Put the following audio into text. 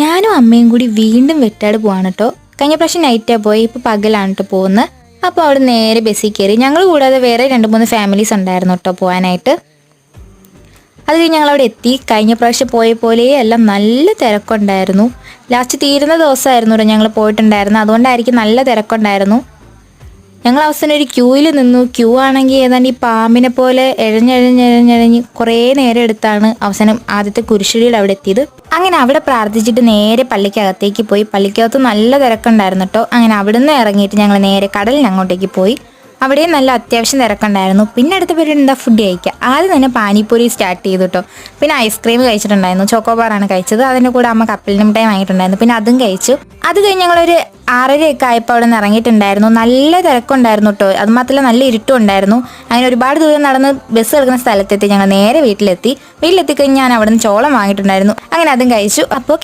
ഞാനും അമ്മയും കൂടി വീണ്ടും വെട്ടാട് പോവാണ് കേട്ടോ. കഴിഞ്ഞ പ്രാവശ്യം നൈറ്റാണ് പോയി, ഇപ്പോൾ പകലാണ് കേട്ടോ പോകുന്നത്. അപ്പോൾ അവിടെ നേരെ ബസ്സിൽ കയറി. ഞങ്ങൾ കൂടാതെ വേറെ 2-3 ഫാമിലീസ് ഉണ്ടായിരുന്നു കേട്ടോ പോകാനായിട്ട്. അത് കഴിഞ്ഞ് ഞങ്ങളവിടെ എത്തി. കഴിഞ്ഞ പ്രാവശ്യം പോയ പോലെ എല്ലാം നല്ല തിരക്കുണ്ടായിരുന്നു. ലാസ്റ്റ് തീരുന്ന ദിവസമായിരുന്നു കേട്ടോ ഞങ്ങൾ പോയിട്ടുണ്ടായിരുന്നു. അതുകൊണ്ടായിരിക്കും നല്ല തിരക്കുണ്ടായിരുന്നു. ഞങ്ങൾ അവസാനം ഒരു ക്യൂവിൽ നിന്നു. ക്യൂ ആണെങ്കിൽ ഏതാണ്ട് ഈ പാമ്പിനെ പോലെ എഴഞ്ഞെഴഞ്ഞെഴഞ്ഞെഴഞ്ഞ് കുറേ നേരം എടുത്താണ് അവസാനം ആദ്യത്തെ കുരിശുടിയിൽ അവിടെ എത്തിയത്. അങ്ങനെ അവിടെ പ്രാർത്ഥിച്ചിട്ട് നേരെ പള്ളിക്കകത്തേക്ക് പോയി. പള്ളിക്കകത്ത് നല്ല തിരക്കുണ്ടായിരുന്നു കേട്ടോ. അങ്ങനെ അവിടെ നിന്ന് ഇറങ്ങിയിട്ട് ഞങ്ങൾ നേരെ കടലിന് അങ്ങോട്ടേക്ക് പോയി. അവിടെയും നല്ല അത്യാവശ്യം തിരക്കുണ്ടായിരുന്നു. പിന്നെ അടുത്ത പേര് എന്താ ഫുഡ് കഴിക്കുക. ആദ്യം തന്നെ പാനിപ്പൂരി സ്റ്റാർട്ട് ചെയ്തു കേട്ടോ. പിന്നെ ഐസ്ക്രീം കഴിച്ചിട്ടുണ്ടായിരുന്നു. ചോക്കോബാറാണ് കഴിച്ചത്. അതിൻ്റെ കൂടെ അമ്മ കപ്പലിൻ്റെ മിഠായി വാങ്ങിയിട്ടുണ്ടായിരുന്നു. പിന്നെ അതും കഴിച്ചു. അത് കഴിഞ്ഞ് ഞങ്ങളൊരു 6:30 ആയപ്പോൾ അവിടെ നിന്ന് ഇറങ്ങിയിട്ടുണ്ടായിരുന്നു. നല്ല തിരക്കുണ്ടായിരുന്നു കേട്ടോ. അത് മാത്രമല്ല നല്ല ഇരുട്ടും ഉണ്ടായിരുന്നു. അങ്ങനെ ഒരുപാട് ദൂരം നടന്ന് ബസ് എടുക്കുന്ന സ്ഥലത്തെത്തി. ഞങ്ങൾ നേരെ വീട്ടിലെത്തി കഴിഞ്ഞ് ഞാൻ അവിടെ നിന്ന് ചോളം വാങ്ങിയിട്ടുണ്ടായിരുന്നു. അങ്ങനെ അതും കഴിച്ചു. അപ്പോൾ